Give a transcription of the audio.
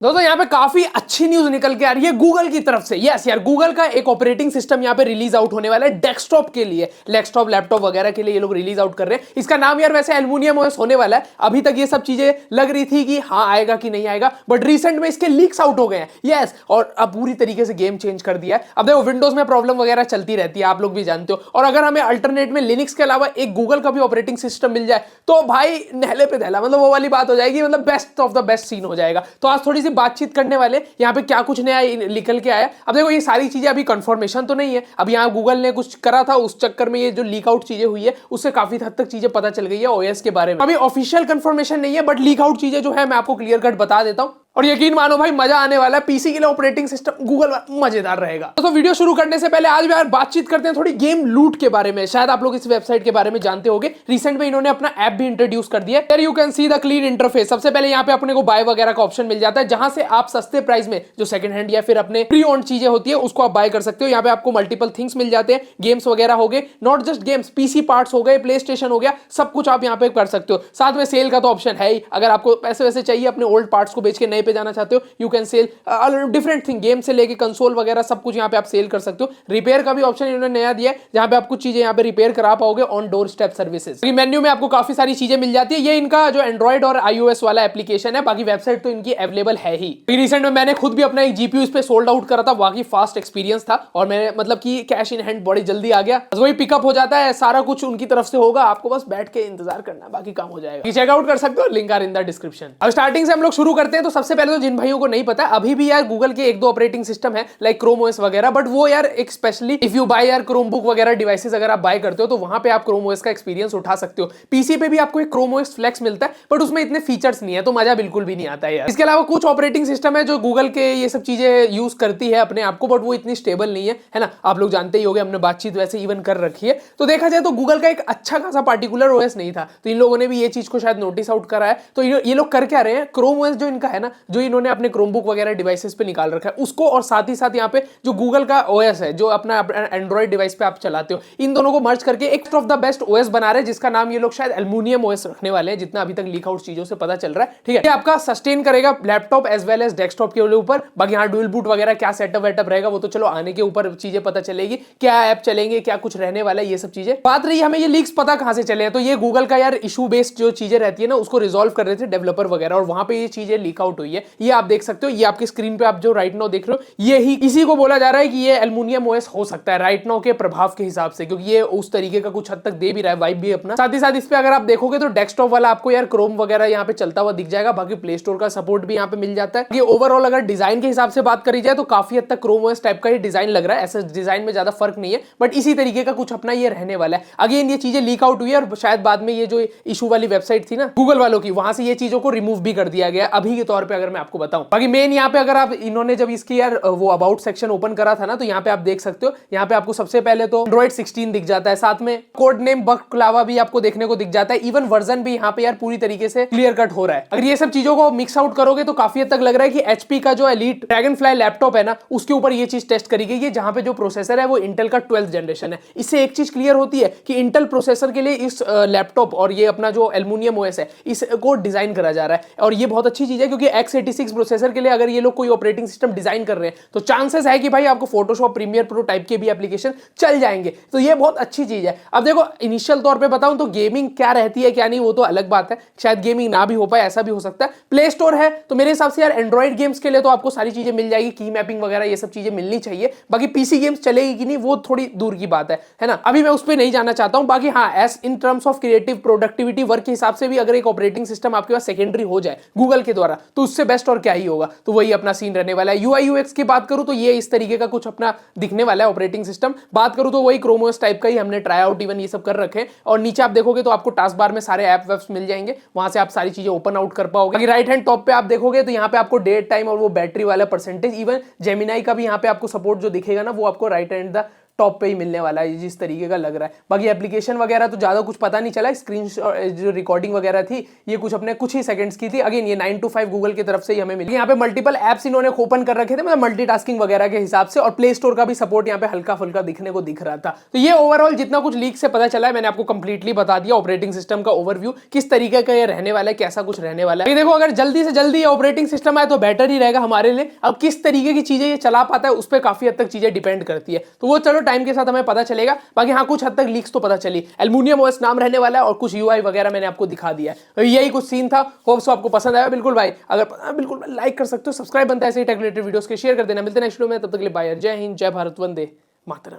दोस्तों यहाँ पे काफी अच्छी न्यूज निकल के आ रही है गूगल की तरफ से। यस यार, गूगल का एक ऑपरेटिंग सिस्टम यहाँ पे रिलीज आउट होने वाला है डेस्कटॉप के लिए, डेस्कटॉप लैपटॉप वगैरह के लिए ये लोग रिलीज आउट कर रहे हैं। इसका नाम यार वैसे एल्युमिनियम ओएस होने वाला है। अभी तक ये सब चीजें लग रही थी कि हाँ आएगा कि नहीं आएगा, बट रिसेंट में इसके लीक्स आउट हो गए हैं। यस, और अब पूरी तरीके से गेम चेंज कर दिया है। अब देखो विंडोज में प्रॉब्लम वगैरह चलती रहती है, आप लोग भी जानते हो, और अगर हमें अल्टरनेट में लिनक्स के अलावा एक गूगल का भी ऑपरेटिंग सिस्टम मिल जाए तो भाई नहले पे दहला, मतलब वो वाली बात हो जाएगी, मतलब best of the best scene हो जाएगा। तो आज थोड़ी सी बातचीत करने वाले यहाँ पे क्या कुछ नया निकल के आया। अब देखो ये सारी चीजें अभी कंफर्मेशन तो नहीं है, अब यहाँ गूगल ने कुछ करा था उस चक्कर में ये जो लीक आउट चीजें हुई है उससे काफी हद तक चीजें पता चल गई है ओएस के बारे में। अभी ऑफिशियल कंफर्मेशन नहीं है, बट लीक आउट चीजें जो है मैं आपको क्लियर कट बता देता हूँ, और यकीन मानो भाई मजा आने वाला है। पीसी के लिए ऑपरेटिंग सिस्टम गूगल मजेदार रहेगा। तो वीडियो शुरू करने से पहले आज यार बातचीत करते हैं थोड़ी गेम लूट के बारे में। शायद आप लोग इस वेबसाइट के बारे में जानते होंगे, रिसेंट में इन्होंने अपना ऐप भी इंट्रोड्यूस कर दिया है। You can see the clean interface. सबसे पहले यहाँ पे अपने को बाय वगैरह का ऑप्शन मिल जाता है, जहां से आप सस्ते प्राइस में जो सेकंड हैंड या फिर अपने प्री ओन्ड चीजें होती है उसको आप बाय कर सकते हो। यहाँ पे आपको मल्टीपल थिंग्स मिल जाते हैं, गेम्स वगैरह हो गए, not just games, PC parts हो गए, प्ले स्टेशन हो गया, सब कुछ आप यहाँ पे कर सकते हो। साथ में सेल का तो ऑप्शन है ही, अगर आपको पैसे वैसे चाहिए अपने ओल्ड पार्ट्स को बेच के नए पे जाना चाहते हो, you can sell different thing, game से लेके कंसोल वगैरह सब कुछ यहाँ पे आप सेल कर सकते हो। रिपेयर का भी ऑप्शन इन्होंने नया दिया है, जहां पे आप कुछ चीजें यहाँ पे रिपेयर करा पाओगे on door step services. Menu में आपको काफी सारी चीजें मिल जाती है। ये इनका जो एंड्रॉइड और iOS वाला एप्लीकेशन है, बाकी वेबसाइट तो इनकी अवेलेबल है ही। रिसेंट में मैंने खुद भी अपना एक जीपीयू इस पे सोल्ड आउट करा था, बाकी फास्ट एक्सपीरियंस था, और मैंने मतलब कि कैश इन हैंड बड़ी जल्दी आ गया। वही पिकअप हो जाता है, सारा कुछ उनकी तरफ से होगा, आपको बस बैठ के इंतजार करना, बाकी काम हो जाएगा। चेकआउट कर सकते हो, link are in the description. अब स्टार्टिंग से हम लोग शुरू करते हैं। तो सबसे पहले तो जिन भाइयों को नहीं पता, अभी भी यार गूगल के एक दो ऑपरेटिंग सिस्टम है लाइक क्रोम ओएस वगैरह, बट वो यार एक स्पेशली इफ यू बाय यार क्रोम बुक वगैरह डिवाइसेस अगर आप बाय करते हो तो वहां पे आप क्रोम ओएस का एक्सपीरियंस उठा सकते हो। पीसी पे भी आपको एक क्रोम ओएस फ्लेक्स मिलता है, बट उसमें इतने फीचर्स नहीं है, तो मजा बिल्कुल भी नहीं आता है यार। इसके अलावा कुछ ऑपरेटिंग सिस्टम है जो गूगल के ये सब चीजें यूज करती है अपने आप को, बट वो इतनी स्टेबल नहीं है ना। आप लोग जानते ही होंगे, हमने बातचीत वैसे इवन कर रखी है। तो देखा जाए तो गूगल का एक अच्छा खासा पार्टिकुलर ओएस नहीं था, तो इन लोगों ने भी ये चीज को शायद नोटिस आउट करा है। तो ये लोग कर क्या रहे हैं, क्रोम ओएस जो इनका है ना, जो इन्होंने अपने क्रोम बुक वगैरह डिवाइसेस पे निकाल रखा है उसको, और साथ ही साथ यहाँ पे जो गूगल का ओएस है जो अपना एंड्रॉइड डिवाइस पे आप चलाते हो, इन दोनों को मर्ज करके एक ऑफ द बेस्ट ओएस बना रहे हैं, जिसका नाम ये लोग शायद एल्युमिनियम ओएस रखने वाले हैं, जितना अभी तक लीक आउट चीजों से पता चल रहा है। ठीक है, ये आपका सस्टेन करेगा laptop as well as desktop के ऊपर। बाकी यहाँ डुअल बूट वगैरह क्या सेटअप वेटअप रहेगा वो तो चलो आने के ऊपर चीजें पता चलेगी, क्या ऐप चलेंगे, क्या कुछ रहने वाला है, ये सब चीजें। बात रही हमें ये लीक्स पता कहां से चले हैं, तो ये गूगल का यार इशू बेस्ड जो चीजें रहती है ना उसको रिजॉल्व कर रहे थे डेवलपर वगैरह, और वहां पे ये चीजें लीक आउट हुई है। ये आप देख सकते हो, ये आपकी स्क्रीन पे आप जो राइट नाउ देख रहे हो, ये ही इसी को बोला जा रहा है कि ये एल्युमिनियम ओएस हो सकता है राइट नाउ के प्रभाव के हिसाब से, क्योंकि ये उस तरीके का कुछ हद तक दे भी रहा है वाइब भी अपना। साथ ही साथ इस पे अगर आप देखोगे तो डेस्कटॉप वाला आपको यार क्रोम वगैरह यहाँ पे चलता हुआ दिख जाएगा, बाकी प्ले स्टोर का सपोर्ट भी यहाँ पे मिल जाता है। ये ओवरऑल अगर डिजाइन के हिसाब से बात करी जाए तो काफी हद तक क्रोम ओएस टाइप का ही डिजाइन लग रहा है, ऐसा डिजाइन में ज्यादा फर्क नहीं है, बट इसी तरीके का कुछ अपना ये रहने वाला है। अगेन ये चीजें लीक आउट हुई है, और शायद बाद में ये जो इशू वाली वेबसाइट थी ना गूगल वालों की, वहां से ये चीजों को रिमूव भी कर दिया गया अभी के तौर पर, अगर मैं आपको बताऊं। बाकी मेन यहाँ पे अगर आप इन्होंने जब इसकी यार वो अबाउट सेक्शन ओपन करा था ना, तो यहाँ पे आप देख सकते हो, यहाँ पे आपको सबसे पहले तो एंड्रॉइड 16 दिख जाता है, साथ में कोड नेम बकलावा भी आपको देखने को दिख जाता है, इवन वर्जन भी यहाँ पे यार पूरी तरीके से क्लियर कट हो रहा है। अगर ये सब चीजों को मिक्स आउट करोगे तो काफी हद तक लग रहा है कि एचपी का जो एलीट ड्रैगनफ्लाई लैपटॉप है ना, उसके ऊपर ये चीज टेस्ट करी गई है, जहां पे जो प्रोसेसर है वो इंटेल का 12th जनरेशन है। इससे एक चीज क्लियर होती है कि इंटेल प्रोसेसर के लिए इस लैपटॉप और ये अपना जो एल्युमिनियम ओएस है इसको डिजाइन करा जा रहा है, और ये बहुत अच्छी चीज है, क्योंकि x86 प्रोसेसर के लिए अगर ये लोग कोई ऑपरेटिंग सिस्टम डिजाइन कर रहे हैं तो चांसेस है कि भाई आपको फोटोशॉप प्रीमियर प्रो टाइप के भी एप्लीकेशन चल जाएंगे, तो ये बहुत अच्छी चीज है। अब देखो इनिशियल तौर पे बताऊं तो गेमिंग क्या रहती है क्या नहीं वो तो अलग बात है, शायद गेमिंग ना भी हो पाए, ऐसा भी हो सकता है। प्ले स्टोर है तो मेरे हिसाब से यार एंड्रॉइड गेम्स के लिए तो आपको सारी चीजें मिल जाएगी, की मैपिंग वगैरह ये सब चीजें मिलनी चाहिए। बाकी पीसी गेम्स चलेगी कि नहीं वो थोड़ी दूर की बात है ना, अभी मैं उस पर नहीं जाना चाहता हूं। बाकी हाँ, S in terms of creative productivity work के हिसाब से भी अगर एक ऑपरेटिंग सिस्टम आपके पास सेकेंडरी हो जाए गूगल के द्वारा तो उससे बेस्ट और क्या ही होगा, तो वही अपना सीन रहने वाला है। यूआई यूएक्स की बात करूं तो ये इस तरीके का कुछ अपना दिखने वाला है ऑपरेटिंग सिस्टम। बात करूं तो वही क्रोम ओएस टाइप का ही हमने ट्राई आउट इवन ये सब कर रखे हैं, और नीचे आप देखोगे तो आपको टास्क बार में सारे ऐप वेब्स मिल जाएंगे, वहां से आप सारी चीजें ओपन आउट कर पाओगे। राइट हैंड टॉप पे आप देखोगे तो यहाँ पे आपको डेट टाइम और वो बैटरी वाला परसेंटेज, इवन जेमिनाई का भी यहाँ पे आपको सपोर्ट जो दिखेगा ना वो आपको राइट हैंड द डेस्कटॉप पे ही मिलने वाला है जिस तरीके का लग रहा है। बाकी एप्लीकेशन वगैरह तो ज़्यादा कुछ पता नहीं चला, स्क्रीन जो रिकॉर्डिंग वगैरह थी ये कुछ अपने कुछ ही सेकंड्स की थी। अगेन ये 9 to 5 गूगल की तरफ से ही हमें मिली। यहाँ पे मल्टीपल एप्स इन्होंने ओपन कर रखे थे, मतलब मल्टीटास्किंग वगैरह के हिसाब से, और प्ले स्टोर का भी सपोर्ट यहाँ पे हल्का फुल्का दिखने को दिख रहा था। तो ये ओवरऑल जितना कुछ लीक से पता चला है मैंने आपको कंप्लीटली बता दिया। ऑपरेटिंग सिस्टम का ओवरव्यू किस तरीके का ये रहने वाला है, कैसा कुछ रहने वाला है। देखो अगर जल्दी से जल्दी ऑपरेटिंग सिस्टम आए तो बेटर ही रहेगा हमारे लिए। अब किस तरीके की चीजें ये चला पाता है उस पर काफी हद तक चीजें डिपेंड करती है, तो वो चलो टाइम के साथ हमें पता चलेगा। बाकी हाँ कुछ हद तक लीक्स तो पता चली, एल्युमिनियम ओएस नाम रहने वाला है और कुछ यूआई वगैरह मैंने आपको दिखा दिया है। तो यही कुछ सीन था, होप सो आपको पसंद आया। बिल्कुल भाई अगर बिल्कुल लाइक कर सकते हो, सब्सक्राइब बनता है ऐसे ही टेक रिलेटेड वीडियोस के, शेयर कर देना। मिलते हैं नेक्स्ट वीडियो में, तब तक के लिए बाय, जय हिंद, जय भारत, वंदे मातरम।